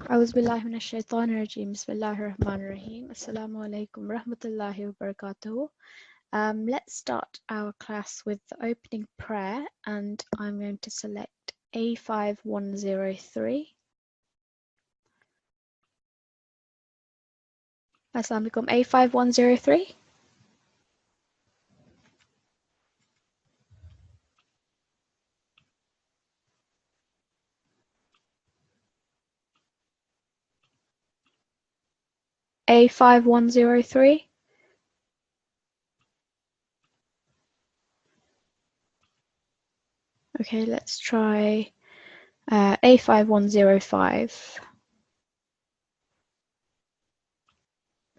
أعوذ بالله من الشيطان الرجيم بسم الله الرحمن الرحيم السلام عليكم ورحمة الله وبركاته. Let's start our class with the opening prayer, and I'm going to select A5103. Assalamu alaikum. A5103. A5103. Okay, let's try A5105.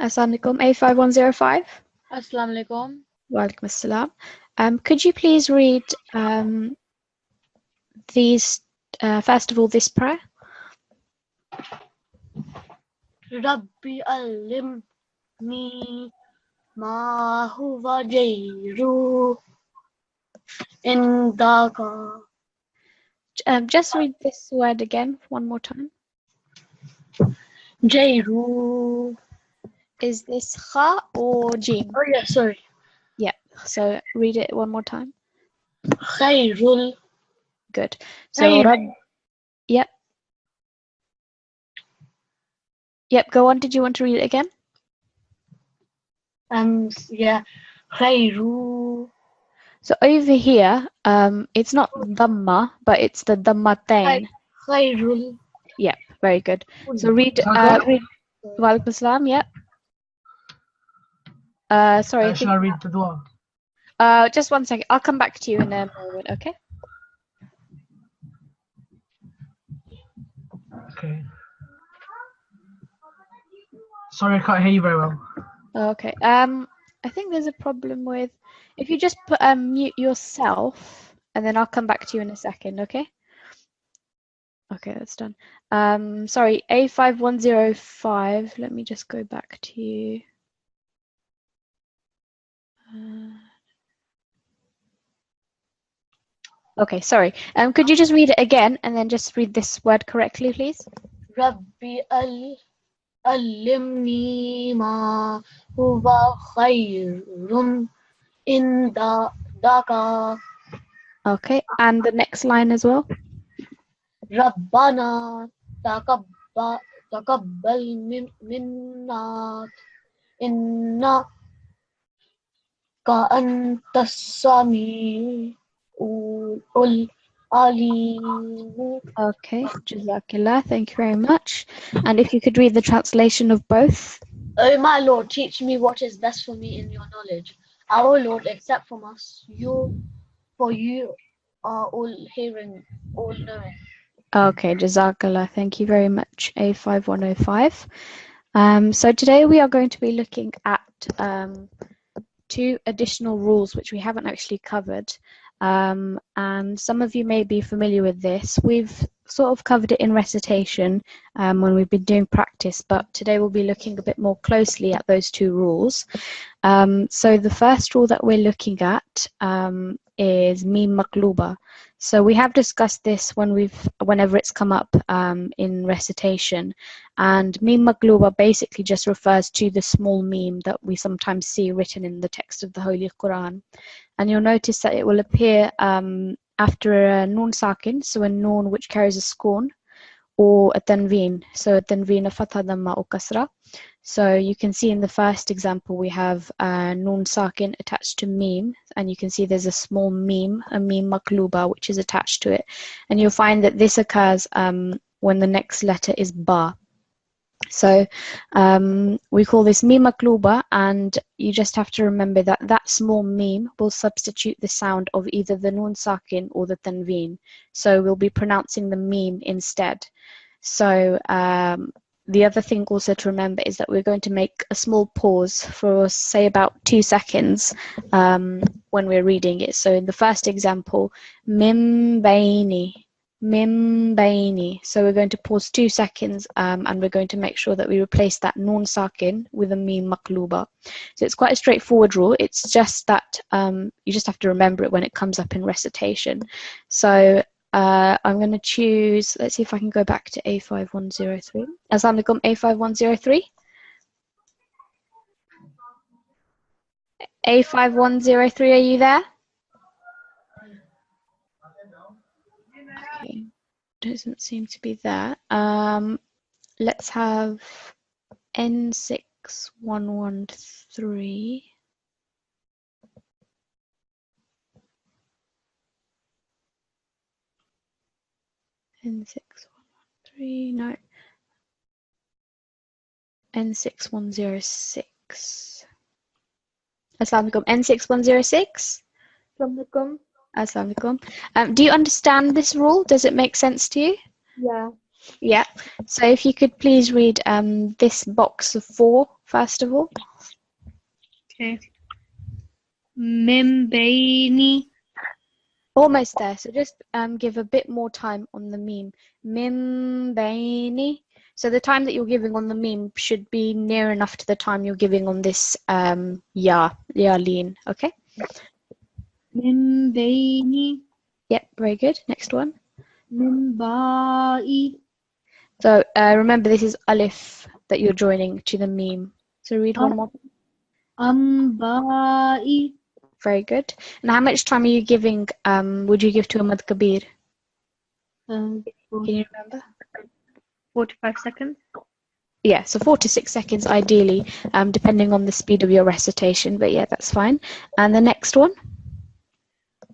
Assalamu alaikum. A5105. Assalamu alaikum. Walaikum assalam. Could you please read these, first of all, this prayer? Rabbi alimni ma huwa jayru indaka. Just read this word again one more time. Jayru. Is this kha or jim? Oh yeah, sorry. Yeah, so read it one more time. Khairul. Good. So yep. Yep, go on. Did you want to read it again? Yeah. Khairu. So over here, it's not dhamma, but it's the dhammatain. Khairul. Yep, very good. So read Walaikum assalam, yep. Sorry. Shall I read the dua? Just one second. I'll come back to you in a moment, okay? Okay. Sorry, I can't hear you very well. Okay. I think there's a problem with if you just put mute yourself, and then I'll come back to you in a second, okay? Okay, that's done. Sorry, A5105. Let me just go back to you. Okay, sorry. Could you just read it again and then just read this word correctly, please? Rabbi alimni ma huwa khairun indaka. Okay, and the next line as well. Rabbana taqabbal minna innaka antas samiul alim. Okay, Jazakillah, thank you very much. And if you could read the translation of both. O my Lord, teach me what is best for me in your knowledge. Our Lord, accept from us for you are all hearing, all knowing. Okay, Jazakallah, thank you very much, A5105. So today we are going to be looking at two additional rules which we haven't actually covered. And some of you may be familiar with this. We've sort of covered it in recitation when we've been doing practice, but today we'll be looking a bit more closely at those two rules. So the first rule that we're looking at is mim maqluba. So we have discussed this whenever it's come up in recitation, and mim maqluba basically just refers to the small meme that we sometimes see written in the text of the Holy Quran. And you'll notice that it will appear after a noon sakin, so a noon which carries a scorn, or a tanveen, so a tanveen, a fatha, dhamma, or kasra. So you can see in the first example we have noon sakin attached to meme, and you can see there's a small meme, a meme makluba, which is attached to it. And you'll find that this occurs when the next letter is ba. So we call this meme makluba, and you just have to remember that that small meme will substitute the sound of either the noon sakin or the tanveen. So we'll be pronouncing the meme instead. So the other thing also to remember is that we're going to make a small pause for, say, about 2 seconds when we're reading it. So in the first example, mim baini. Mim baini. So we're going to pause 2 seconds and we're going to make sure that we replace that noon sakin with a mim maqluba. So it's quite a straightforward rule. It's just that you just have to remember it when it comes up in recitation. So I'm going to choose, let's see if I can go back to A5103. Assalamu alaikum, A5103. A5103, are you there? Okay, doesn't seem to be there. Let's have N6113. N6113, no. N6106. Assalamu alaikum. N6106. Assalamualaikum. Assalamu alaikum. Do you understand this rule? Does it make sense to you? Yeah. Yeah. So if you could please read this box of 4 first of all. Okay. Mimbaini. Almost there. So just give a bit more time on the meme. Mimbaini. So the time that you're giving on the meme should be near enough to the time you're giving on this lean. Okay. Mimbaini. Yep. Very good. Next one. Mimbai. So remember, this is alif that you're joining to the meme. So read one more. Ambai. Very good. And how much time are you giving? Would you give to a mad kabir? Can you remember? 45 seconds. Yeah, so 4 to 6 seconds ideally, depending on the speed of your recitation. But yeah, that's fine. And the next one.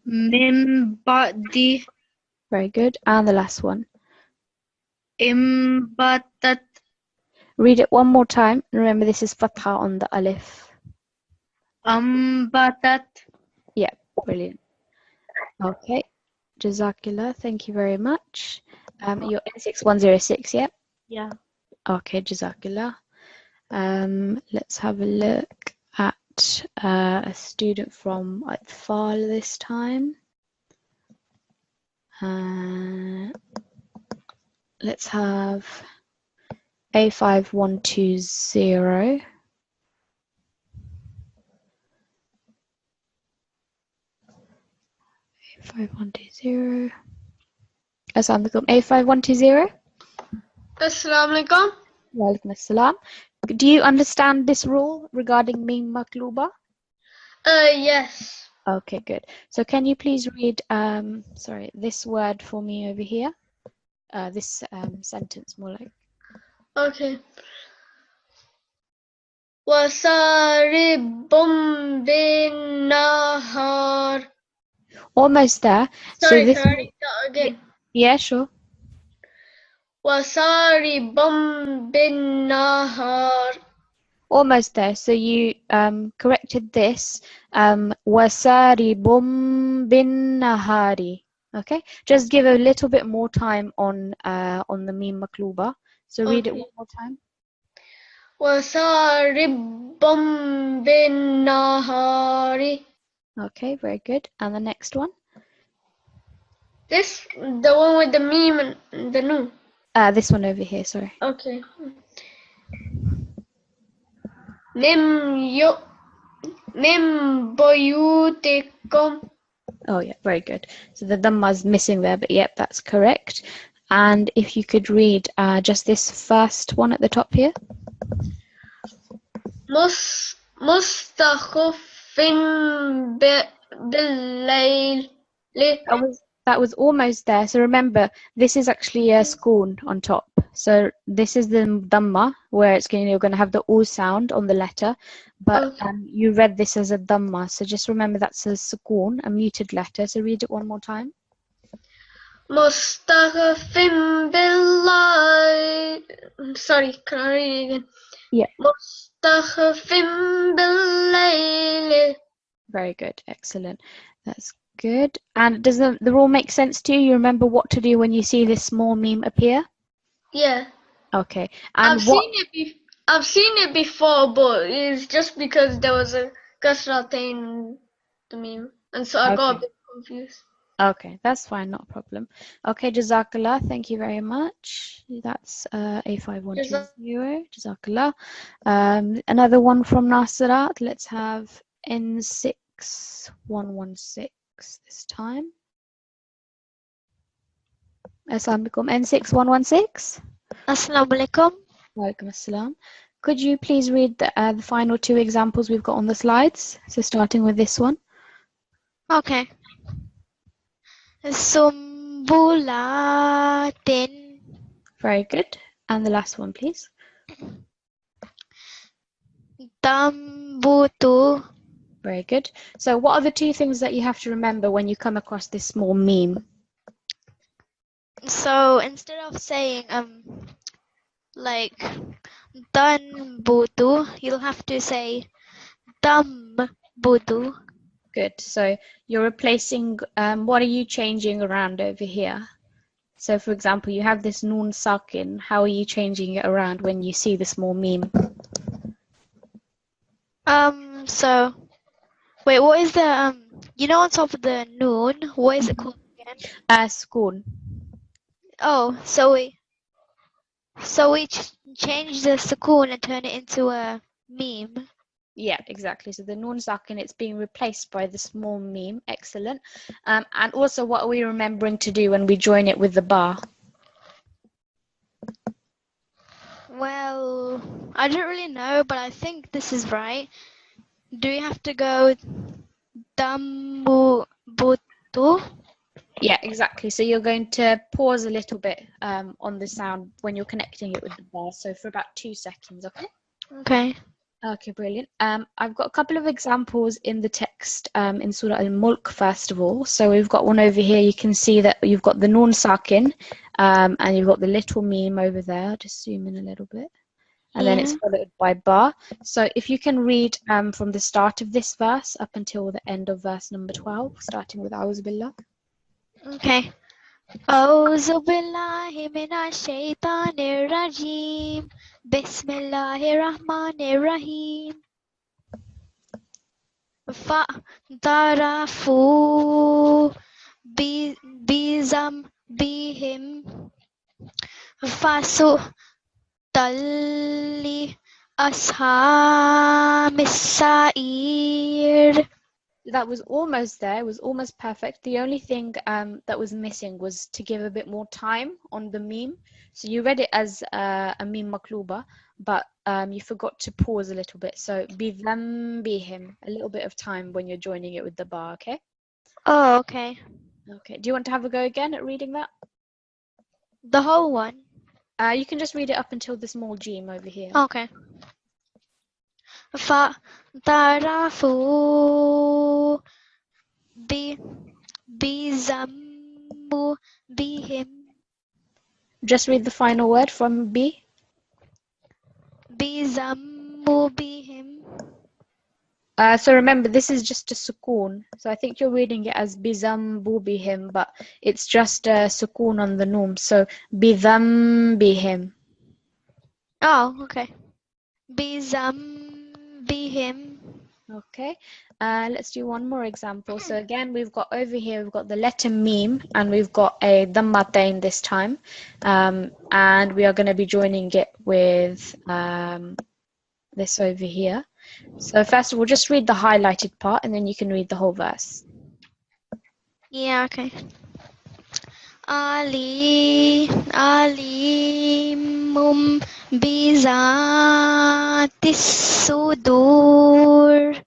Mimbadi. Very good. And the last one. Imbatat. Read it one more time. Remember, this is fatha on the alif. Ambatat. Yeah, brilliant. Okay. Jazakillah. Thank you very much. You're N6106, yeah? Yeah. Okay, Jazakillah. Let's have a look at a student from Atfal this time. Let's have A5120. A5120. Assalamu alaikum. A5120. Assalamu alaikum. Walaikum assalam. Do you understand this rule regarding meme makluba? Yes. Okay, good. So can you please read this word for me over here? This sentence more like. Okay. Wasaribum bin nahar. Almost there. Sorry, Start again. Yeah, sure. Wasaribum bin nahar. Almost there. So you corrected this. Wasaribum bin nahari. Okay. Just give a little bit more time on the meme makluba. So read it one more time. Wasaribum bin nahari. Okay, very good. And the next one? This, the one with the meme and the nu. This one over here, sorry. Okay. Mim boyutikum. Oh yeah, very good. So the dhamma's missing there, but yep, that's correct. And if you could read just this first one at the top here. Mustakhfin bil-layl. That was almost there. So remember, this is actually a sukoon on top. So this is the dhamma, where you're going to have the u sound on the letter, but you read this as a dhamma. So just remember that's a sukoon, a muted letter. So read it one more time. Mustakhfin bil-layl. Sorry, can I read it again? Yeah. Mustakhfin bil-layl. Very good. Excellent. That's good. And does the rule make sense to you? You remember what to do when you see this small meme appear? Yeah. Okay. And I've seen it before, but it's just because there was a kasra in the meme, and so I got a bit confused. Okay, that's fine, not a problem. Okay, Jazakallah, thank you very much. That's A5120. Jazakallah. Another one from Nasirat. Let's have N6116 this time. Assalamu alaikum. N6116. Assalamu alaikum. Walaikum assalam. Could you please read the final two examples we've got on the slides? So starting with this one. Okay. Sumbulatin Very good. And the last one, please. tambutu Very good. So what are the two things that you have to remember when you come across this small meme? So instead of saying like danbutu, you'll have to say dambutu. Good. So you're replacing, what are you changing around over here? So for example, you have this noon sakin. How are you changing it around when you see the small meme? So wait, what is the you know on top of the noon, what is it called again? School. Oh, so we change the sukoon and turn it into a meme. Yeah, exactly. So the noon sakin, it's being replaced by the small meme. Excellent. And also, what are we remembering to do when we join it with the bar? Well, I don't really know, but I think this is right. Do we have to go dambutu? Yeah, exactly. So you're going to pause a little bit on the sound when you're connecting it with the bar. So for about 2 seconds, okay? Okay. Okay, brilliant. I've got a couple of examples in the text in Surah Al-Mulk, first of all. So we've got one over here. You can see that you've got the noon sakin and you've got the little meme over there. I'll just zoom in a little bit. And then it's followed by ba. So if you can read from the start of this verse up until the end of verse number 12, starting with A'udhu Billah. Okay. أعوذ بالله من الشيطان الرجيم بسم الله الرحمن الرحيم فاعترفوا بذنبهم فسحقا لأصحاب السعير. That was almost there. It was almost perfect. The only thing that was missing was to give a bit more time on the meme. So you read it as a meme makluba, but you forgot to pause a little bit. So bidhanbihim, a little bit of time when you're joining it with the bar, okay? Oh, okay. Okay. Do you want to have a go again at reading that? The whole one? You can just read it up until the small Jim over here. Okay. فاعترفوا بذنبهم Just read the final word from B. بذنبهم. So remember, this is just a sukoon. So I think you're reading it as bizambubihim, but it's just a sukoon on the noom. So bidhambihim. Oh, okay. بذنبهم. Okay. Let's do one more example. So again, we've got over here, we've got the letter meme, and we've got a dhammatain this time. And we are going to be joining it with this over here. So first of all, just read the highlighted part, and then you can read the whole verse. Yeah, okay. Alimum bizatis sudur.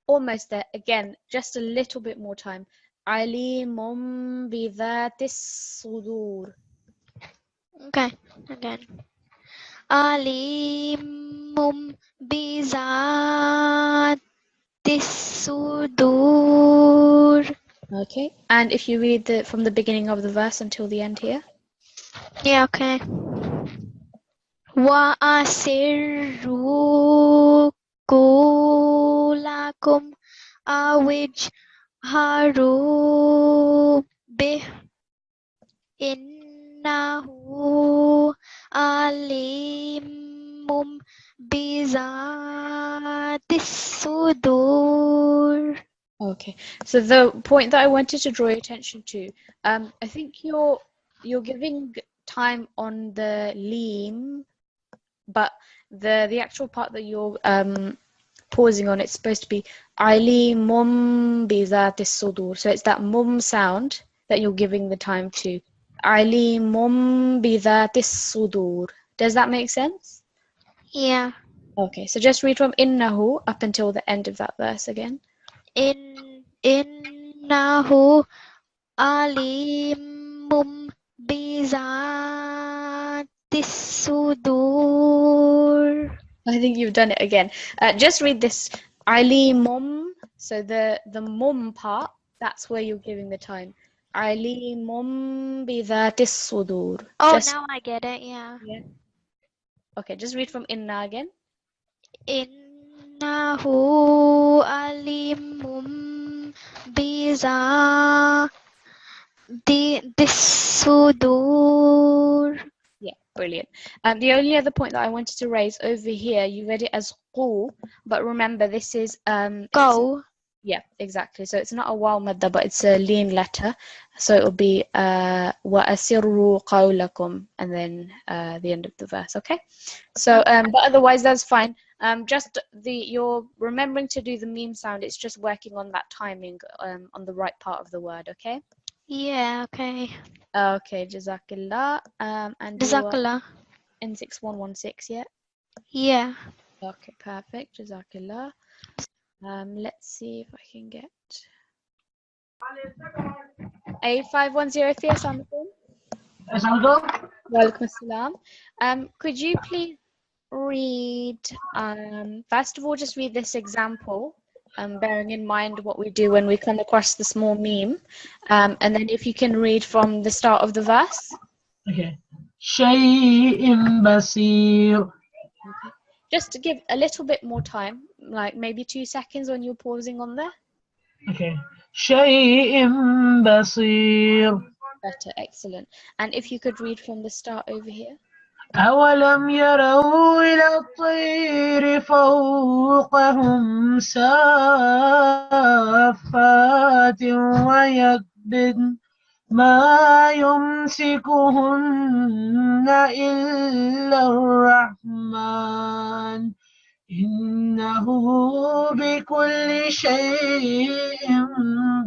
Almost there. Again, just a little bit more time. Alimum bidhatis sudur. Okay, again. Alimum bizatis sudur. Okay. And if you read from the beginning of the verse until the end here. Yeah, okay. Wa asirru kulakum awij haru bih innahu alimum bizatis sudur. Okay. So the point that I wanted to draw your attention to, I think you're giving time on the leem, but the actual part that you're pausing on, it's supposed to be alimum bizatis sudur. So it's that mum sound that you're giving the time to Alimun bidatis sudur. Does that make sense? Yeah. Okay, so just read from innahu up until the end of that verse again. Innahu alimum bizatis sudur. I think you've done it again. Just read this alimum. So the mum part, that's where you're giving the time. Alimum bidatis sudur. Oh, Just now I get it. Yeah. yeah. Okay, just read from inna again. Innahu alimum bizatis sudur. Yeah, brilliant. The only other point that I wanted to raise over here, you read it as qu, but remember this is Go. yeah, exactly. So it's not a waw madda, but it's a lean letter. So it'll be wa asirru qawlakum, and then the end of the verse. Okay. So but otherwise that's fine. Just you're remembering to do the meme sound. It's just working on that timing on the right part of the word. Okay. Yeah. Okay. Okay, Jazakillah. And you are Jazakallah. N6116, yeah? Yeah. Okay, perfect. Jazakillah. Let's see if I can get A5103. Assalamualaikum. Assalamualaikum. Walaikum assalam. Could you please read, first of all, just read this example, bearing in mind what we do when we come across the small meme. And then if you can read from the start of the verse. Okay. شيء بصير. Okay. Just to give a little bit more time, like maybe 2 seconds when you're pausing on there. Okay. شيء بصير. Better, excellent. And if you could read from the start over here. أولم يروا إلى الطير فوقهم صافات ويقبضن ما يمسكهن إلا الرحمن إنه بكل شيء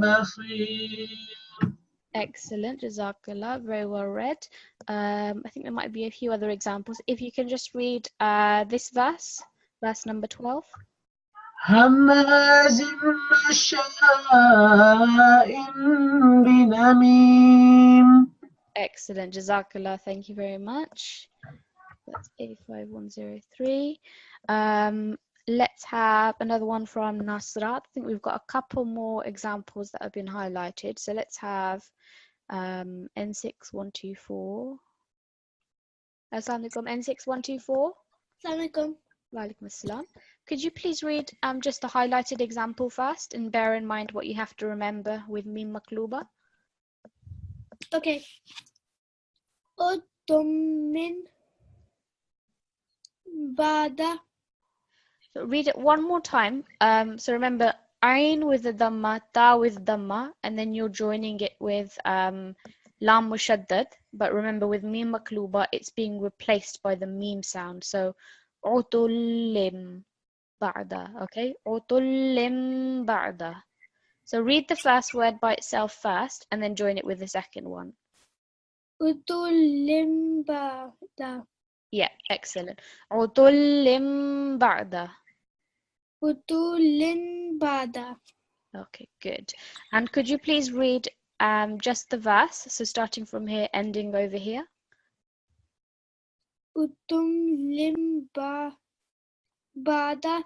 بصير. Excellent, Jazakallah, very well read. I think there might be a few other examples. If you can just read this verse number 12. هماز مشاء بنميم. Excellent, Jazakallah, thank you very much. That's A5103. Let's have another one from Nasirat. I think we've got a couple more examples that have been highlighted. So let's have N6124. Assalamualaikum, N6124. Assalamualaikum. Walaikum assalam. Could you please read just the highlighted example first and bear in mind what you have to remember with mim makluba? Okay. Utumin bada. So read it one more time. So remember, ayn with the dhamma, ta with dhamma, and then you're joining it with lam mushaddad. But remember, with mim makluba, it's being replaced by the meme sound. So utullim ba'da. Okay, utullim ba'da. So read the first word by itself first, and then join it with the second one. Utulim bada. Yeah, excellent. Utullim ba'da. Utulin bada. Okay, good. And could you please read just the verse? So starting from here, ending over here. Utulim bada.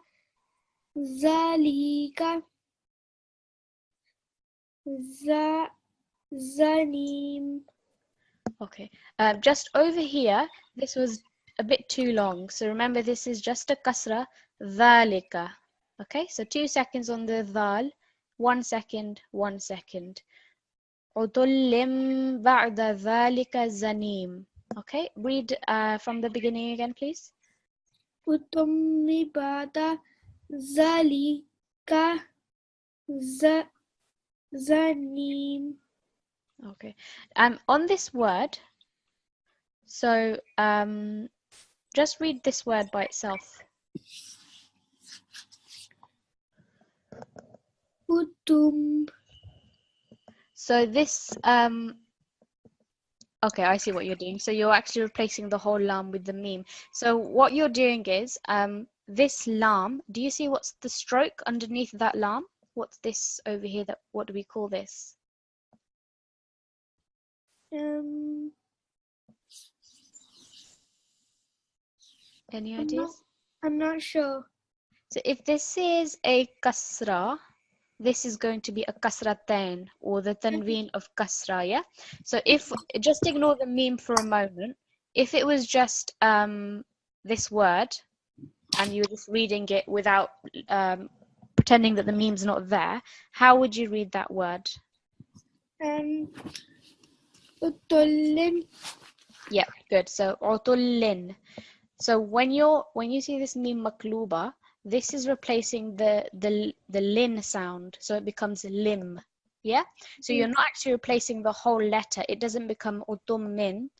Zalika. Zanim. Okay. Just over here, this was a bit too long. So remember, this is just a kasra, dhalika. Okay, so 2 seconds on the dhal, 1 second, 1 second. Utullim ba'da dhalika zanim. Okay, read from the beginning again, please. Utumi bada. Zalika. Zanim. Okay. On this word, so just read this word by itself. Utum. So this Okay, I see what you're doing. So you're actually replacing the whole lam with the meme. So what you're doing is this lam, do you see what's the stroke underneath that lam? What's this over here? What do we call this? Any ideas? I'm not sure. So if this is a kasra, this is going to be a kasratain or the tanween of kasra, yeah? So if, just ignore the meme for a moment. If it was just this word and you're just reading it without pretending that the meme's not there, how would you read that word? Utullin. Yeah, good. So utullin. So when you see this meme makluba, this is replacing the lin sound, so it becomes lim. Yeah. So you're not actually replacing the whole letter. It doesn't become utummin.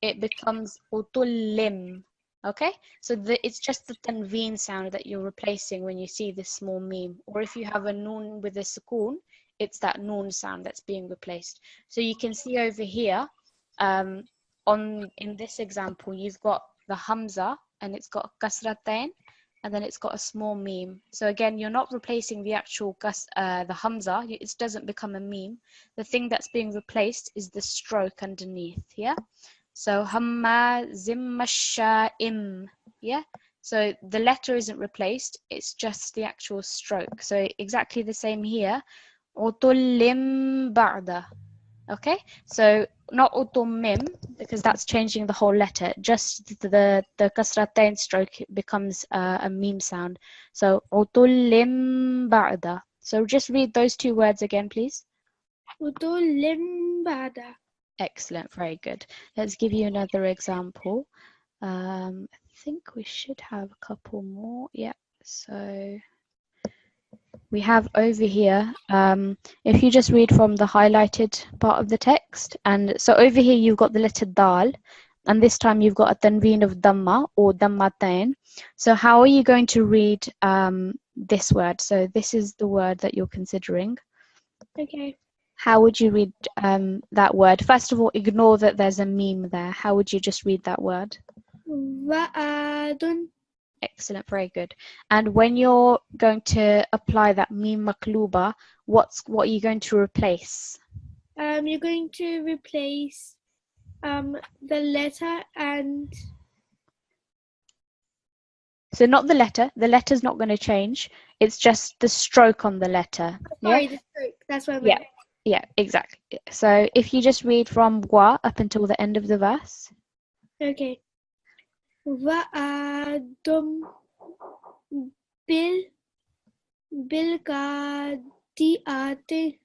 It becomes utullim. Okay. So it's just the tanween sound that you're replacing when you see this small meme. Or if you have a noon with a sukoon, it's that noon sound that's being replaced. So you can see over here, in this example, you've got the hamza and it's got kasratain and then it's got a small meme. So again, you're not replacing the actual the hamza. It doesn't become a meme. The thing that's being replaced is the stroke underneath. Yeah. So hamma zimma sha'im. Yeah. So the letter isn't replaced. It's just the actual stroke. So exactly the same here. Utullim ba'da. Okay, so not utummim because that's changing the whole letter. Just the kasratain stroke becomes a meme sound. So utullim ba'da. So just read those two words again, please. Utullim ba'da. Excellent, very good. Let's give you another example. I think we should have a couple more. Yeah. So we have over here, if you just read from the highlighted part of the text, and so over here you've got the letter dal, and this time you've got a tanween of dhamma or dhammatain. So how are you going to read this word? So this is the word that you're considering. Okay. How would you read that word? First of all, ignore that there's a meme there. How would you just read that word? Wa'adun. Excellent, very good. And when you're going to apply that meme makluba, what are you going to replace? You're going to replace the letter and So not the letter. The letter's not going to change. It's just the stroke on the letter. sorry, the stroke. That's what I Yeah. meant. Yeah, exactly. So if you just read from wa up until the end of the verse. Okay. Wa'adum bil qadi'ati.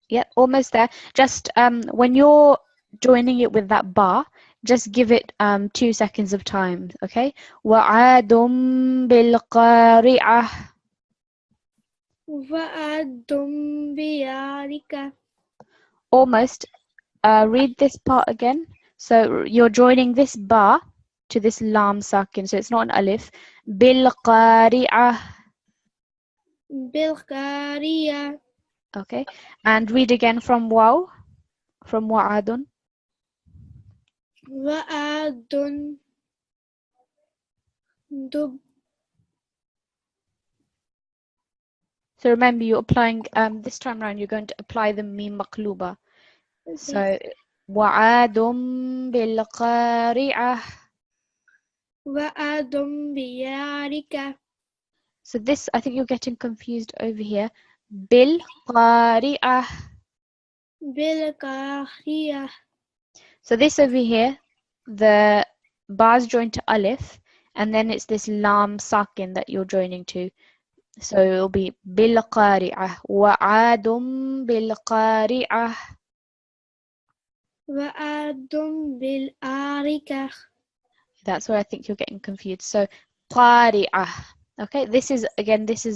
Yep, almost there. Just when you're joining it with that bar, just give it 2 seconds of time, okay? Wa'adum bil qari'ah. Wa'adum biyarika. Almost. Read this part again. So you're joining this bar to this lam sakin, so it's not an alif. Bil qari'ah. Bil qariya. Okay, and read again from waw, from wa'adun. Wa'adun dub. So remember, you're applying this time around. You're going to apply the mim maqluba. Okay. So wa'adun bil qari'ah. Wa'adum biyarika. So this, I think you're getting confused over here. Bil qari'ah. Bil qariya. So this over here, the bar's joined to alif, and then it's this lam sakin that you're joining to. So it'll be bil qari'ah. Wa'adum bil qari'ah. Wa'adum bil arika. That's where I think you're getting confused. So qari'ah. Okay, this is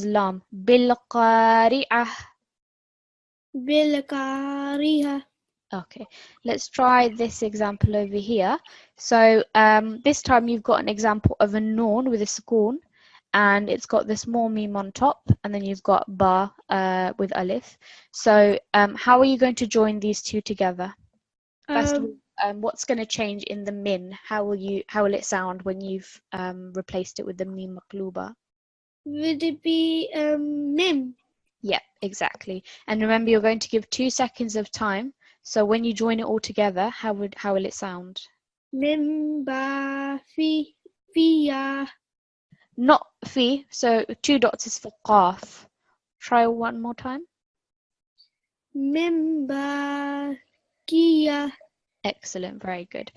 lam. Bil qari'ah. Bil qariha. Okay, let's try this example over here. So this time you've got an example of a noon with a sukoon, and it's got the small meme on top, and then you've got ba with alif. So how are you going to join these two together? First of all, what's going to change in the min? How will it sound when you've replaced it with the mim maqluba? Would it be mim? Yeah, exactly. And remember, you're going to give 2 seconds of time. So when you join it all together, how will it sound? Mim ba fi fiya. Not fi, so 2 dots is for qaf. Try one more time. Mim ba kiya. Excellent, very good.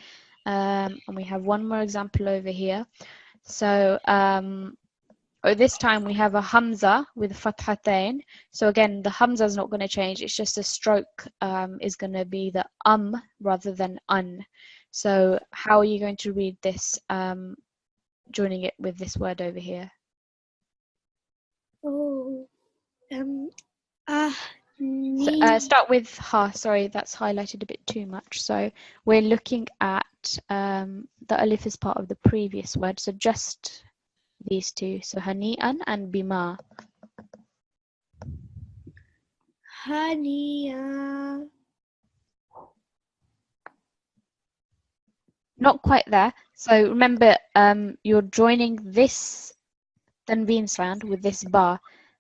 And we have one more example over here. So this time we have a hamza with fathatain. So again, the hamza is not going to change. It's just a stroke is going to be the rather than un. So how are you going to read this, joining it with this word over here? Oh, So, start with ha. Sorry, that's highlighted a bit too much. So we're looking at the alif is part of the previous word. So just these two. So hani'an and bima. haniya. Not quite there. So remember, you're joining this tanveen sound with this ba.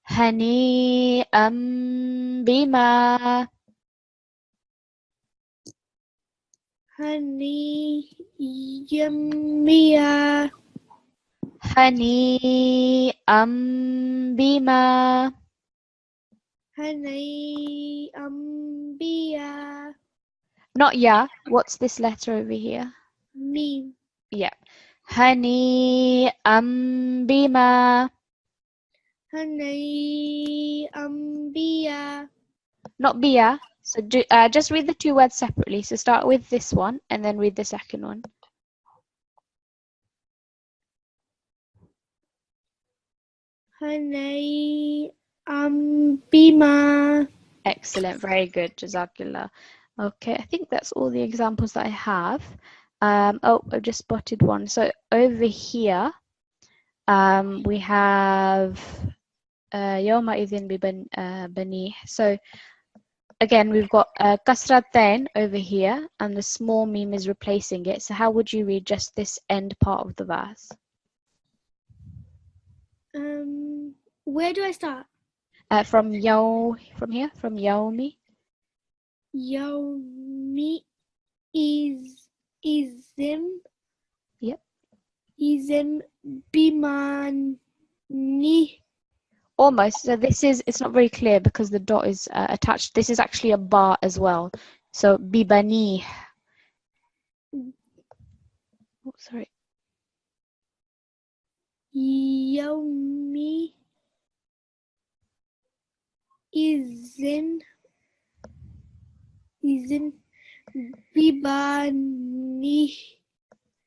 Hani'an bima. Haniyamiya. Hani'an bima. Haniyambiya. Not ya. What's this letter over here? Mim. Yeah. Hani'an bima. Haniyambiya. Not biya. So just read the 2 words separately. So start with this one and then read the second one. Haniyambima. Excellent. Very good. Jazakillah. Okay, I think that's all the examples that I have. Oh, I've just spotted one. So over here, we have Yawma idhin bani. So again, we've got kasratain over here, and the small meme is replacing it. So how would you read just this end part of the verse? Where do I start? From here, from Yaumi. Yaumi izim. Yep. Izim bimani. Almost. So it's not very clear because the dot is attached. This is actually a bar as well. So bibani. Oh, sorry. Yaumi izin bibani.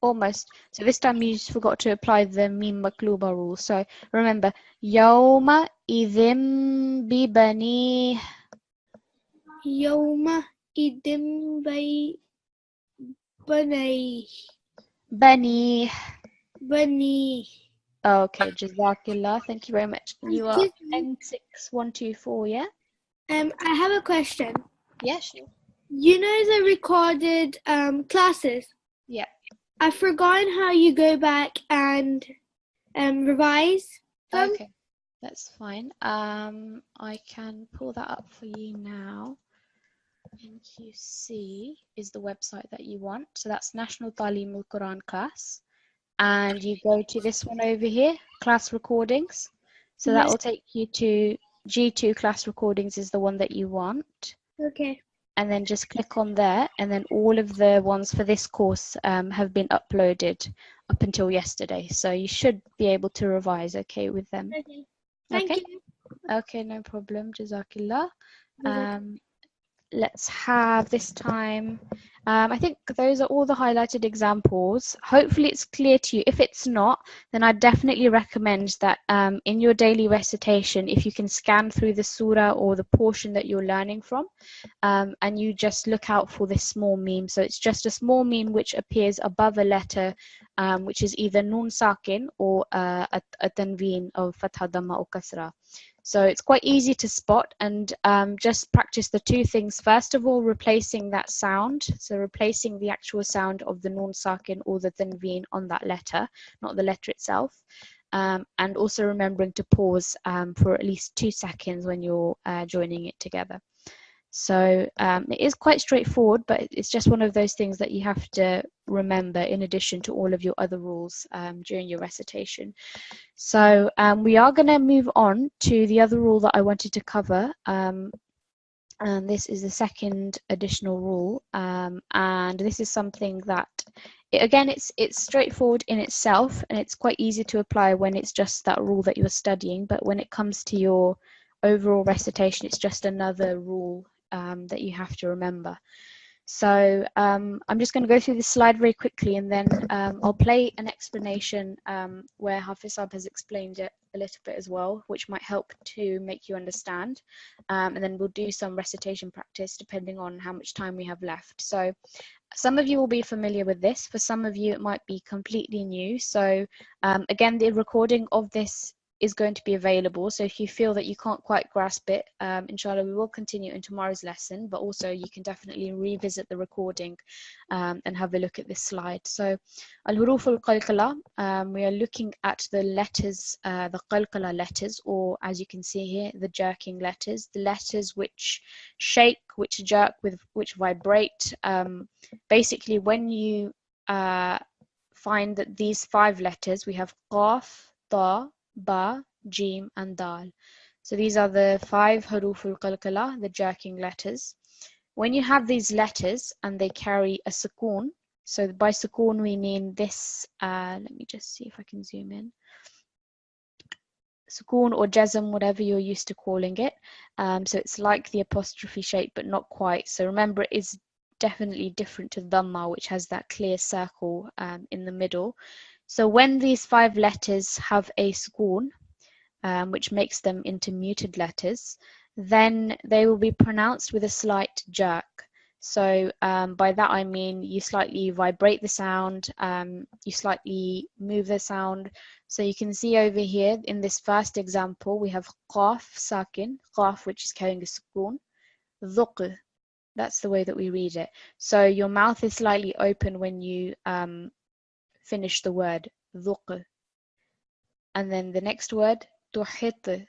Almost. So this time you just forgot to apply the mim makluba rule. So remember, yawma idhim bibani. Yawma idim bani. Bani. Okay, Jazakillah. Thank you very much. You are Excuse me. N6124, yeah? I have a question. Yeah, sure. You know the recorded classes? Yeah. I've forgotten how you go back and revise them. Okay, that's fine. I can pull that up for you now. NQC is the website that you want. So that's National Talimul-Quran class. And you go to this one over here, class recordings. So that will take you to G2 class recordings is the one that you want. Okay. And then just click on there, and then all of the ones for this course have been uploaded up until yesterday. So you should be able to revise, okay, with them. Okay. Thank you. Okay, no problem. Jazakillah. Let's have this time. I think those are all the highlighted examples. Hopefully it's clear to you. If it's not, then I definitely recommend that in your daily recitation, if you can scan through the surah or the portion that you're learning from, and you just look out for this small meme. So it's just a small meme which appears above a letter, which is either nun sakin or a tanveen of fatha dhamma or kasra. So it's quite easy to spot, and just practice the two things. First of all, replacing that sound, so replacing the actual sound of the nun sakin or the tanveen on that letter, not the letter itself. And also remembering to pause for at least 2 seconds when you're joining it together. So it is quite straightforward, but it's just one of those things that you have to remember in addition to all of your other rules during your recitation. So we are going to move on to the other rule that I wanted to cover. And this is the second additional rule. And this is something that, again, it's straightforward in itself, and it's quite easy to apply when it's just that rule that you're studying. But when it comes to your overall recitation, it's just another rule that you have to remember. So I'm just going to go through this slide very quickly, and then I'll play an explanation where Hafizab has explained it a little bit as well, which might help to make you understand. And then we'll do some recitation practice depending on how much time we have left. So some of you will be familiar with this. For some of you, it might be completely new. So again, the recording of this is going to be available. So if you feel that you can't quite grasp it, inshallah, we will continue in tomorrow's lesson, but also you can definitely revisit the recording and have a look at this slide. So al-huruf al-qalqala, we are looking at the letters, the qalqala letters, or as you can see here, the jerking letters, the letters which shake, which jerk, which vibrate. Basically, when you find that these 5 letters, we have qaf, ta, ba, jim, and dal. So these are the 5 huruf al-qalqala, the jerking letters. When you have these letters and they carry a sukoon, so by sukoon we mean this, let me just see if I can zoom in. Sukoon or jazm, whatever you're used to calling it. So it's like the apostrophe shape, but not quite. So remember, it is definitely different to dhamma, which has that clear circle in the middle. So when these 5 letters have a sukoon, which makes them into muted letters, then they will be pronounced with a slight jerk. So by that I mean you slightly vibrate the sound, you slightly move the sound. So you can see over here in this first example, we have qaf sakin, qaf which is carrying a sukoon, dhuq, that's the way that we read it. So your mouth is slightly open when you finish the word dhuq. And then the next word, tuhit,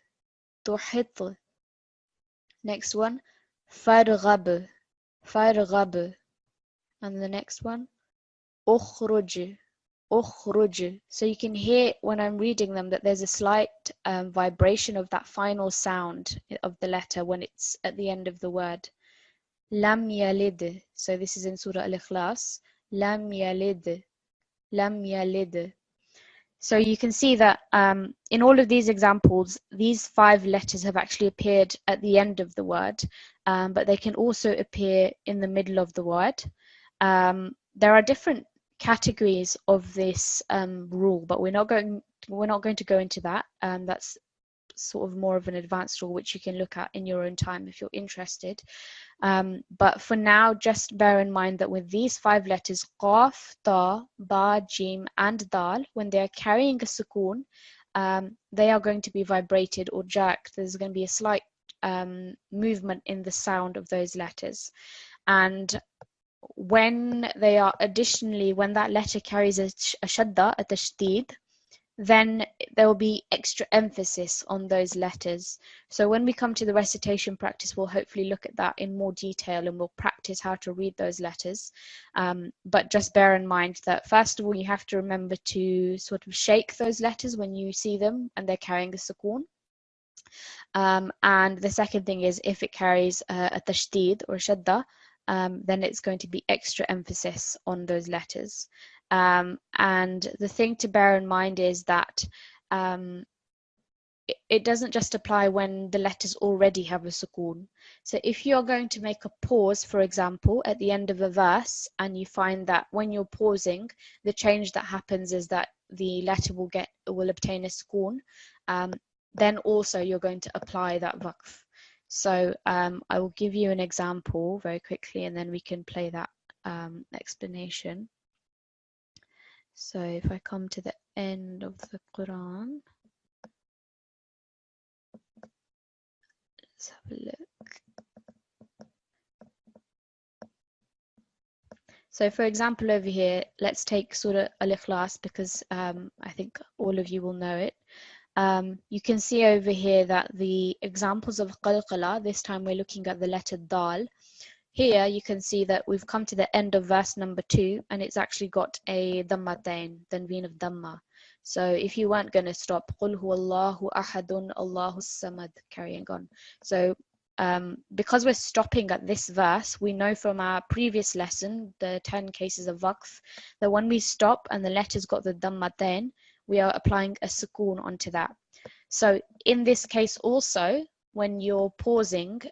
tuhit. Next one, farghab, farghab. And the next one, ukhruj, ukhruj. So you can hear when I'm reading them that there's a slight vibration of that final sound of the letter when it's at the end of the word. Lam yalid. So this is in Surah Al-Ikhlas. Lam yalid, lam yalid. So you can see that in all of these examples, these 5 letters have actually appeared at the end of the word, but they can also appear in the middle of the word. There are different categories of this rule, but we're not going to go into that. That's sort of more of an advanced rule which you can look at in your own time if you're interested. But for now, just bear in mind that with these 5 letters, qaf, ta, ba, jim, and dal, when they are carrying a sukoon, they are going to be vibrated or jerked. There's going to be a slight movement in the sound of those letters. And when they are additionally, when that letter carries a shadda, a tashdid, then there will be extra emphasis on those letters. So when we come to the recitation practice, we'll hopefully look at that in more detail and we'll practice how to read those letters. But just bear in mind that first of all, you have to remember to sort of shake those letters when you see them and they're carrying a sukoon. And the second thing is if it carries a tashdid or shadda, then it's going to be extra emphasis on those letters. And the thing to bear in mind is that it doesn't just apply when the letters already have a sukoon. So if you're going to make a pause, for example, at the end of a verse, and you find that when you're pausing, the change that happens is that the letter will obtain a sukoon, then also you're going to apply that waqf. So I will give you an example very quickly, and then we can play that explanation. So if I come to the end of the Quran, Let's have a look. So for example, over here, let's take Surah Al-Ikhlas because I think all of you will know it. You can see over here that the examples of qalqala, this time we're looking at the letter dal. Here you can see that we've come to the end of verse number 2 and it's actually got a dhammatain, tanween of dhamma. So if you weren't going to stop, قُلْ هُوَ اللَّهُ أَحَدٌ اللَّهُ الصَّمَدُ, carrying on. So because we're stopping at this verse, we know from our previous lesson, the 10 cases of waqf, that when we stop and the letter's got the dhammatain, we are applying a sukoon onto that. So in this case also, when you're pausing,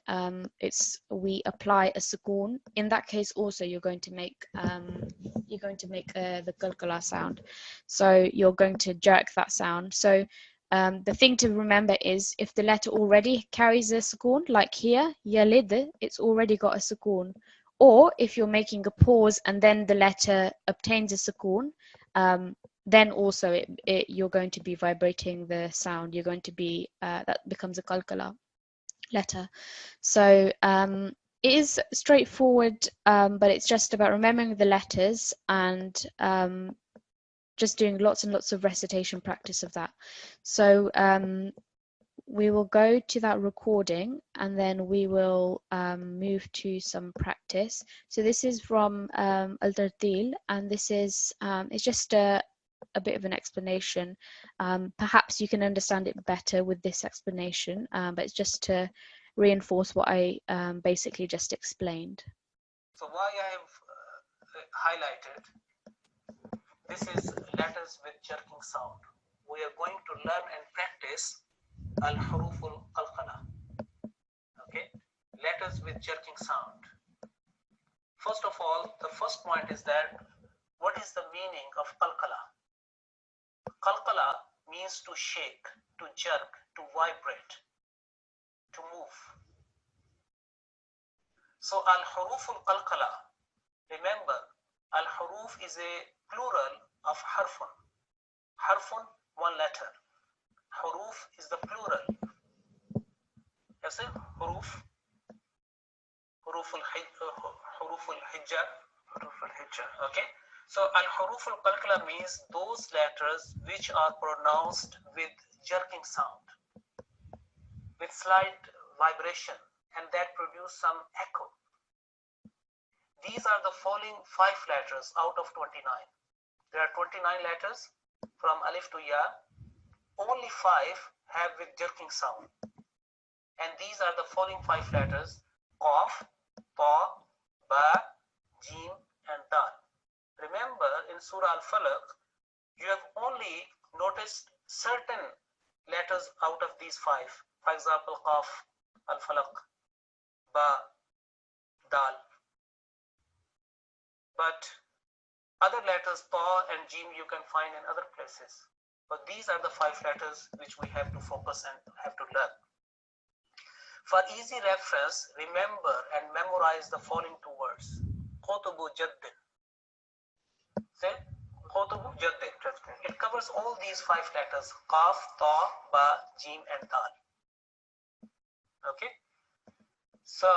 we apply a sukoon. In that case also, you're going to make the qalqala sound. So you're going to jerk that sound. So the thing to remember is if the letter already carries a sukoon, like here, yalid, it's already got a sukoon. Or if you're making a pause and then the letter obtains a sukoon, then also you're going to be vibrating the sound. You're going to be, that becomes a qalqala letter. So it is straightforward, but it's just about remembering the letters and just doing lots and lots of recitation practice of that. So we will go to that recording and then we will move to some practice. So this is from Al-Tartil, and this is it's just a bit of an explanation. Perhaps you can understand it better with this explanation, but it's just to reinforce what I basically just explained. So why I have highlighted this is letters with jerking sound. We are going to learn and practice al-huruful qalqala. Okay, letters with jerking sound. First of all, the first point is that what is the meaning of qalqala? Qalqala means to shake, to jerk, to vibrate, to move. So al-huruful qalqala, remember, al-huruf is a plural of harfun. Harfun, one letter. Huruf is the plural. Yes, sir? Huruf. Huruful hijja. Okay. So al-huruful qalqala means those letters which are pronounced with jerking sound, with slight vibration, and that produce some echo. These are the following 5 letters out of 29. There are 29 letters from alif to ya. Only 5 have with jerking sound. And these are the following 5 letters: qaf, ta, ba, jim, and dal. Remember, in Surah Al-Falaq, you have only noticed certain letters out of these 5. For example, qaf, Al-Falaq, ba, dal. But other letters, ta and jim, you can find in other places. But these are the 5 letters which we have to focus and have to learn. For easy reference, remember and memorize the following 2 words. Qutubu jaddin. Say, Qutubu jaddin. It covers all these 5 letters: qaf, ta, ba, jim, and dal. Okay. So,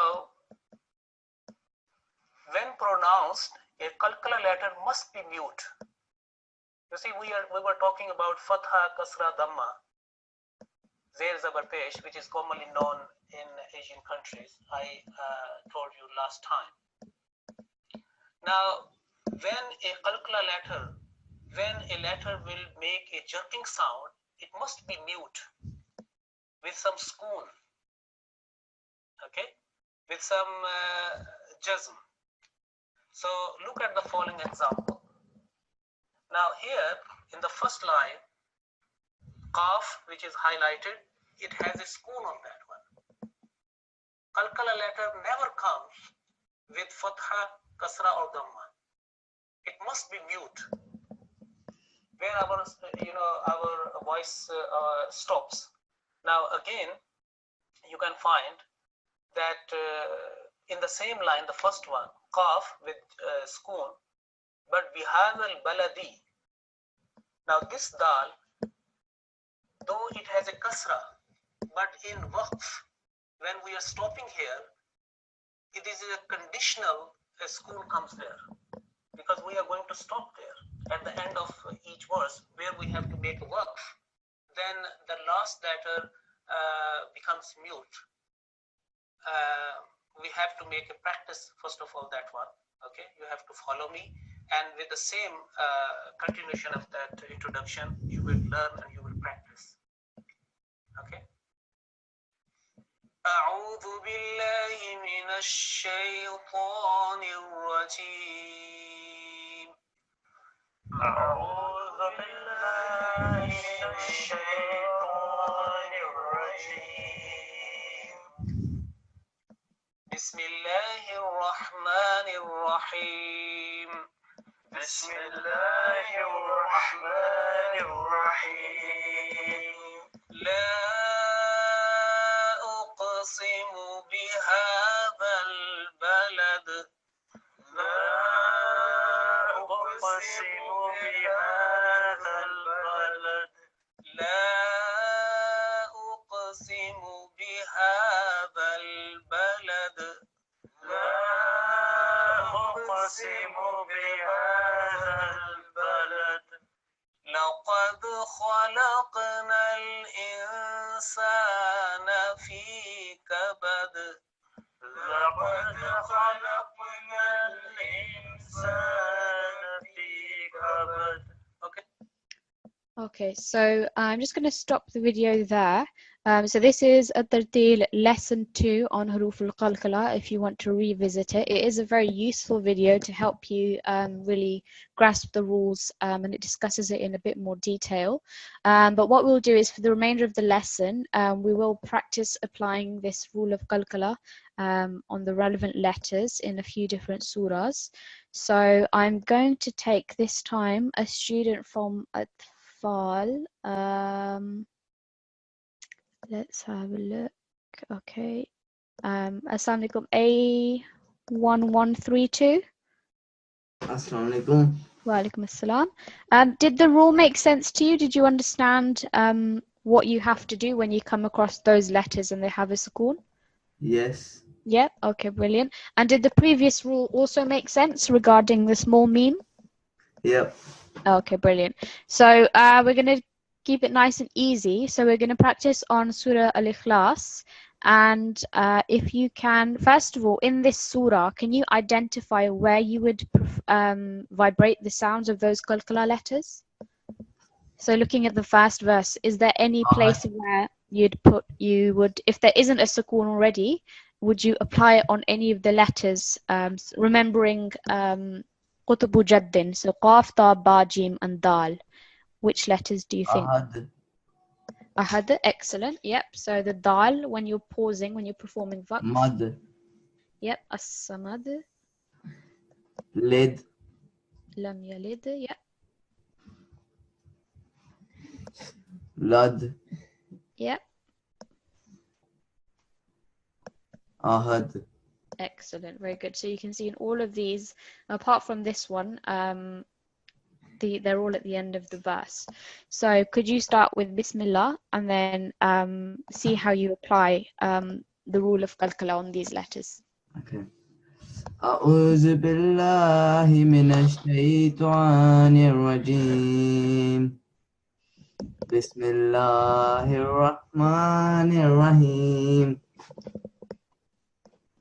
when pronounced, a qalqala letter must be mute. You see, we were talking about fatha, kasra, dhamma, zer, zabar, pesh, which is commonly known in Asian countries. I told you last time. Now, when a letter will make a jerking sound, it must be mute with some sukoon, okay, with some jazm. So look at the following example. Now here in the first line, qaf, which is highlighted, it has a sukoon on that one. Qalqala letter never comes with fatha, kasra, or dhamma. It must be mute. Where our voice stops. Now again, you can find that in the same line, the first one, qaf with sukoon, but bihadha al-baladi. Now this dal, though it has a kasra, but in waqf, when we are stopping here, it is a conditional a school comes there, because we are going to stop there at the end of each verse where we have to make a waqf. Then the last letter becomes mute. We have to make a practice, first of all, that one. Okay, you have to follow me, and with the same continuation of that introduction, you will learn and you will practice. Okay. أعوذ بالله من الشيطان الرجيم. أعوذ بالله من الشيطان الرجيم. بسم الله الرحمن الرحيم. بسم الله الرحمن الرحيم. لا أقسم بهذا البلد. لا أقسم بهذا البلد. لا أقسم بهذا البلد. لا أقسم بهذا البلد. لقد خلقنا الإنسان في كبد. لقد خلقنا الإنسان في كبد. Okay. Okay, so I'm just going to stop the video there. So this is At-Tartil lesson 2 on Huruf al-Qalqala. If you want to revisit it, it is a very useful video to help you really grasp the rules, and it discusses it in a bit more detail. But what we'll do is for the remainder of the lesson, we will practice applying this rule of Qalqala on the relevant letters in a few different surahs. So I'm going to take this time a student from Atfal. Let's have a look. Okay. Assalamu alaikum. A1132. Assalamu alaikum. Wa alaikum assalam. Did the rule make sense to you? Did you understand what you have to do when you come across those letters and they have a sukoon? Yes. Yeah, okay, brilliant. And did the previous rule also make sense regarding the small meme? Yep. Okay, brilliant. So we're going to keep it nice and easy. So we're going to practice on Surah Al-Ikhlas. And if you can, first of all, in this surah, can you identify where you would vibrate the sounds of those qalqala letters? So looking at the first verse, is there any place where you'd put, if there isn't a sukoon already, would you apply it on any of the letters, remembering Qutbu Jaddin, so Qaf, Ta, Ba, Jim, and Dal? Which letters do you think? Ahad. Ahad, excellent. Yep. So the Dal, when you're pausing, when you're performing Waqf. Mad. Yep. As-Samad. Lid. Lam Yalid. Yep. Lad. Yep. Ahad. Excellent. Very good. So you can see in all of these, apart from this one, they're all at the end of the verse. So could you start with Bismillah and then see how you apply the rule of Qalqala on these letters? Okay. أعوذ بالله من الشيطان الرجيم. بسم الله الرحمن الرحيم.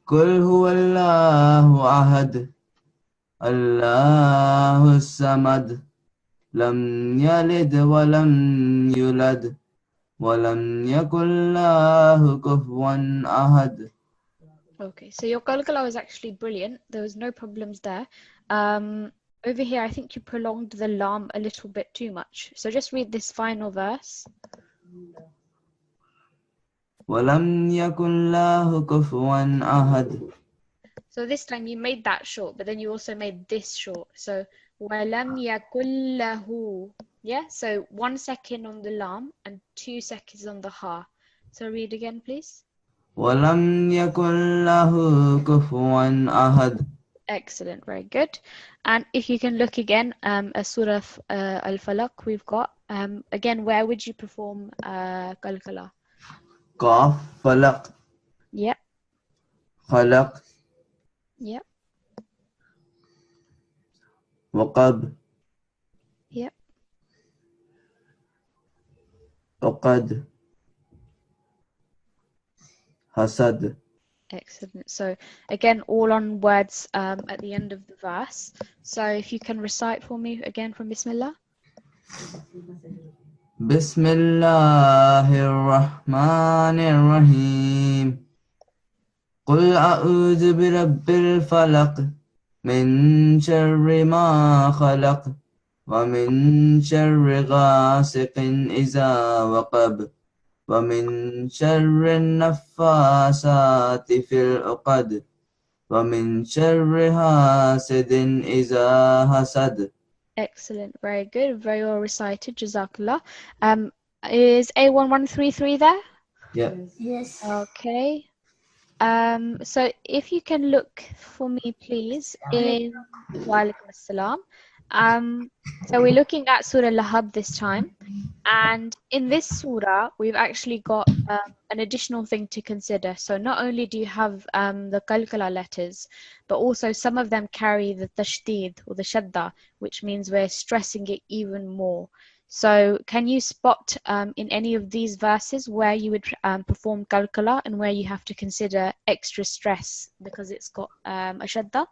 قل هو الله أحد الله الصمد لم يلد ولم يولد ولم يكن له كفوا أحد. Okay, so your Qalqala was actually brilliant. There was no problems there. Over here, I think you prolonged the lam a little bit too much. So just read this final verse. ولم يكن له كفوا أحد. So this time you made that short, but then you also made this short. So وَلَمْ يَكُنْ لَهُ. Yeah, so 1 second on the lam and 2 seconds on the ha. So read again, please. ولم يكن له كفوا أحد. Excellent, very good. And if you can look again, a Surah Al-Falaq we've got. Again, where would you perform Qalqala? قاف فلق. Yep. خلق Yep. وقب Yep. عقد حسد. Excellent. So again, all on words at the end of the verse. So if you can recite for me again from Bismillah. بسم الله الرحمن الرحيم قل أعوذ برب الفلق من شر ما خلق ومن شر غاسق إذا وقب ومن شر النفاسات في العقد ومن شر حاسد إذا حسد. Excellent. Very good. Very well recited. Jazakallah. Is A1133 there? Yeah. Yes. Okay. So if you can look for me, please, in Walaikum Assalam. So we're looking at Surah Lahab this time. And in this surah, we've actually got an additional thing to consider. So not only do you have the qalqala letters, but also some of them carry the tashdid or the shadda, which means we're stressing it even more. So can you spot in any of these verses where you would perform qalqala and where you have to consider extra stress because it's got a shadda?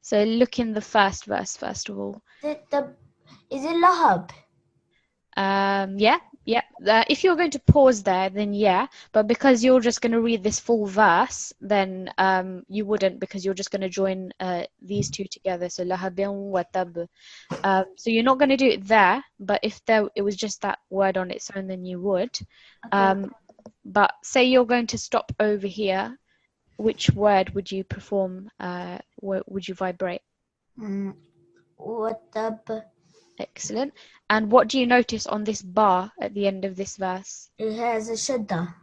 So look in the first verse first of all. Is it Lahab? Yeah. If you're going to pause there, then yeah. But because you're just going to read this full verse, then you wouldn't, because you're just going to join these two together. So lahabin wa tab. So you're not going to do it there. But if it was just that word on its own, then you would. Okay. But say you're going to stop over here. Which word would you perform? Would you vibrate? Watab. Excellent. And what do you notice on this bar at the end of this verse? It has a shadda.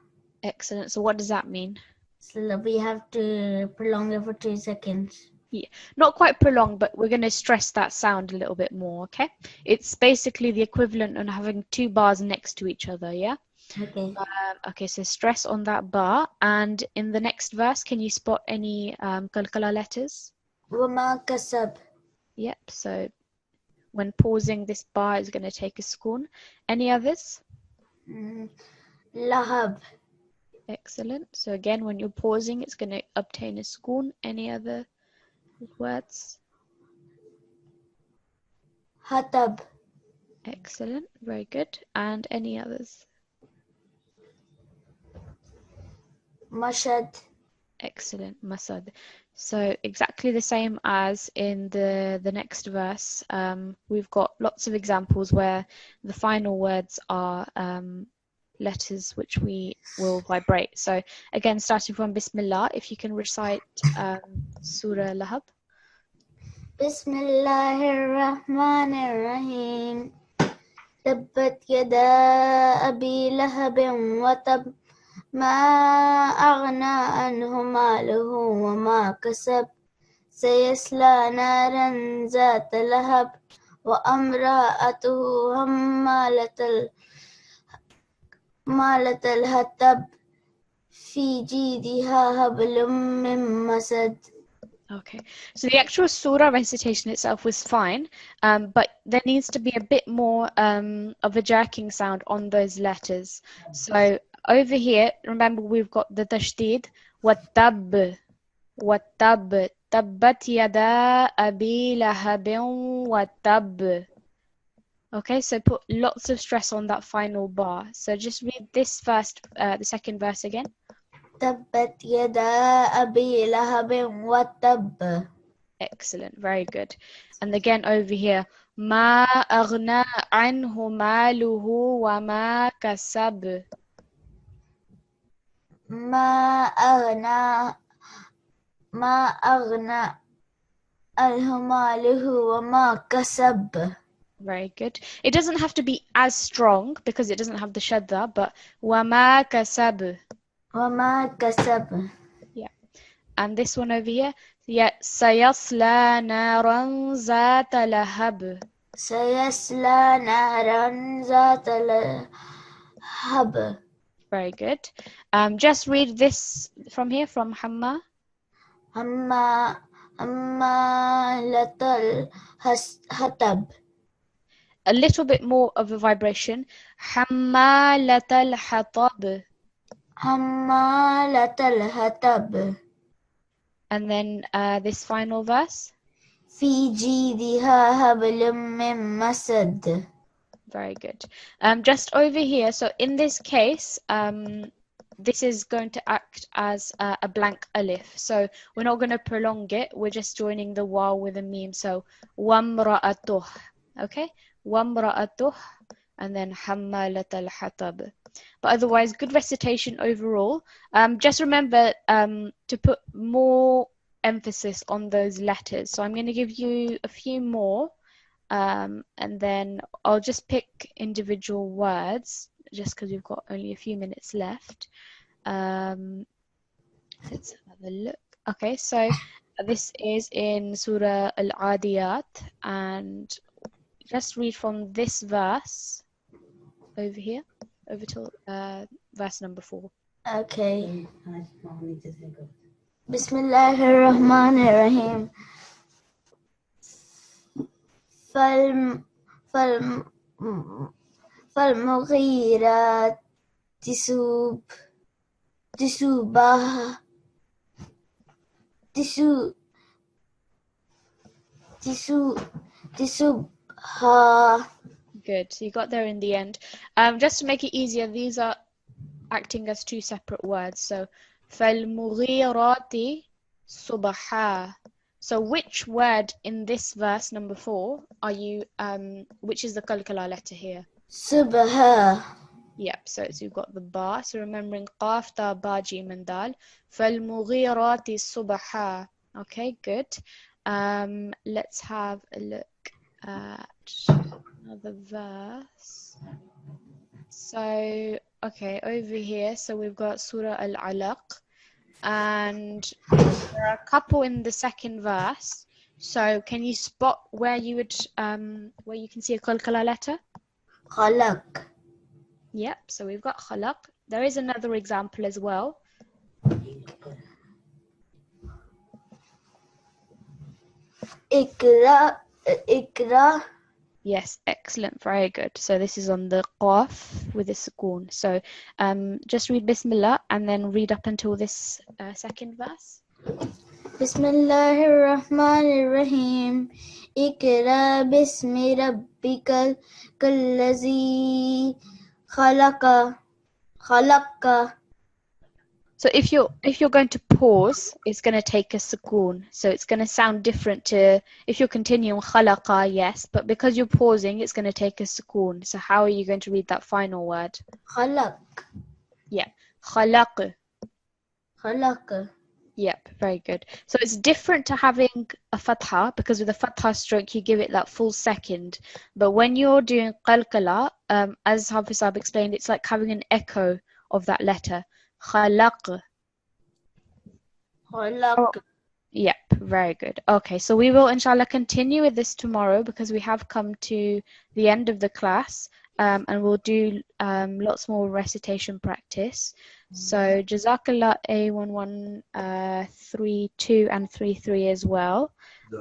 Excellent. So what does that mean? So we have to prolong it for 2 seconds. Yeah, not quite prolonged, but we're going to stress that sound a little bit more, okay? It's basically the equivalent of having two bars next to each other, yeah? Okay. Okay, so stress on that bar. And in the next verse, can you spot any qalqala letters? Wama kasab. Yep, so when pausing, this bar is going to take a sukoon. Any others? Lahab. Excellent. So again, when you're pausing, it's going to obtain a sukoon. Any other words? Hatab. Excellent. Very good. And any others? Mashad. Excellent. Masad. So exactly the same as in the next verse. We've got lots of examples where the final words are letters which we will vibrate. So again, starting from Bismillah, if you can recite Surah Lahab. Bismillahirrahmanirrahim. Tabbat yada abi lahabin wa tab. ما أغنى عنه ماله وما كسب سيصلى نارا ذات لهب وامرأته حمالة الحطب في جيدها حبل من مسد. Okay, so the actual surah recitation itself was fine, but there needs to be a bit more of a jerking sound on those letters. So over here, remember we've got the tashdid, wattab, tabbat yada abi lahabin wattab. Okay, so put lots of stress on that final bar. So just read this first, the second verse again. Tabbat yada abi lahabin wattab. Excellent, very good. And again over here, ma aghna anhu maluhu wa ma kasab. ما أغنى عنه ماله وما كسب. Very good. It doesn't have to be as strong because it doesn't have the shadda, but wa ma kasab. وما كسب. Yeah. And this one over here, yeah, sayasla naran zata lahab. سيصلى نارا ذات hab. Very good. Just read this from here, from Hamma. Hammalatal hatab. A little bit more of a vibration. Hammalatal hatab. Hammalatal hatab. And then this final verse. في جيدها حبل من مسد. Very good. Just over here, so in this case, this is going to act as a blank alif. So we're not going to prolong it. We're just joining the waw with a meme. So wamra'atuh. Okay? Wamra'atuh. And then hammalat al-hatab. But otherwise, good recitation overall. Just remember to put more emphasis on those letters. So I'm going to give you a few more. And then I'll just pick individual words just because we've got only a few minutes left. Let's have a look. Okay, so this is in Surah Al-Adiyat, and just read from this verse over here, over to verse number 4. Okay. Bismillahirrahmanirrahim. فالمغيرات تسوبها. Good. So you got there in the end. Just to make it easier, these are acting as two separate words. So فالمغيرات صبحا. So which word in this verse number 4 are you which is the qalqala letter here? Subha. Yep, so you've got the ba. So remembering qaf, ta, ba, jim, and dal. فالمغيرات صبحا. Okay, good. Let's have a look at another verse. So okay, over here, so we've got Surah Al-Alaq, and there are a couple in the second verse. So can you spot where you would where you can see a qalqala letter? Khalaq. Yep, so we've got khalaq. There is another example as well. Ikra. Yes, excellent, very good. So this is on the qaf with the sukoon. So just read Bismillah and then read up until this second verse. Bismillahirrahmanirrahim. Ikra bismi rabbikal kallazi khalaqa. So if you're going to pause, it's going to take a sukoon. So it's going to sound different to if you're continuing khalaqa, yes, but because you're pausing, it's going to take a sukoon. So how are you going to read that final word? Khalaq. Yeah, khalaq. Khalaq. Yep, very good. So it's different to having a fatha, because with a fatha stroke you give it that full second. But when you're doing qalqala, as Hafiz Saab explained, it's like having an echo of that letter. Khalaq. Khalaq. Yep, very good. Okay, so we will inshallah continue with this tomorrow because we have come to the end of the class, and we'll do lots more recitation practice. So Jazakallah A1132 and 33 as well,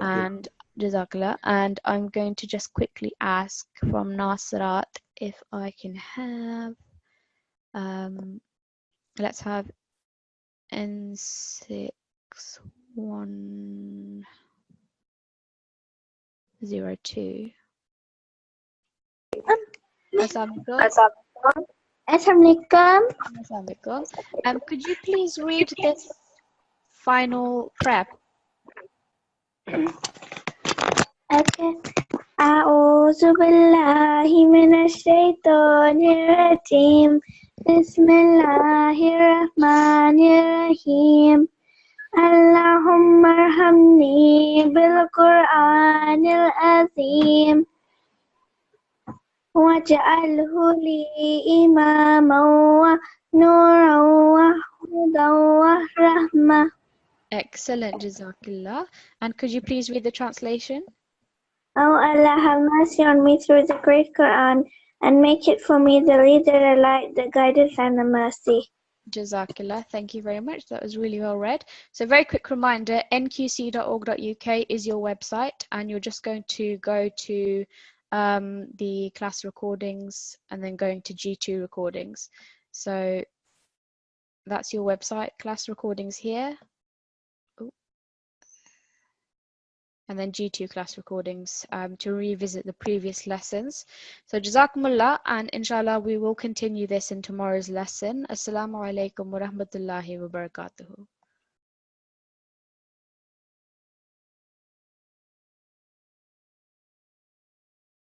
and Jazakallah. And I'm going to just quickly ask from Nasirat if I can have let's have N6102. Assalamualaikum. Assalamualaikum. Could you please read this final prayer? Okay. A'udzu billahi minasy syaithanir rajim. Bismillahirrahmanirrahim. Allahumma arhamni bil Qur'anil azim. Waj'alhu li imaman wa nuran wa hudan wa rahmah. Excellent, Jazakallah. And could you please read the translation? Oh Allah, have mercy on me through the great Quran. and make it for me the leader, the light, the guidance, and the mercy. Jazakallah, thank you very much. That was really well read. So very quick reminder, nqc.org.uk is your website, and you're just going to go to the class recordings and then going to G2 recordings. So that's your website, class recordings here. Ooh. And then G2 class recordings to revisit the previous lessons. So Jazakumullah, and inshallah we will continue this in tomorrow's lesson. Assalamu alaikum wa rahmatullahi wa barakatuhu.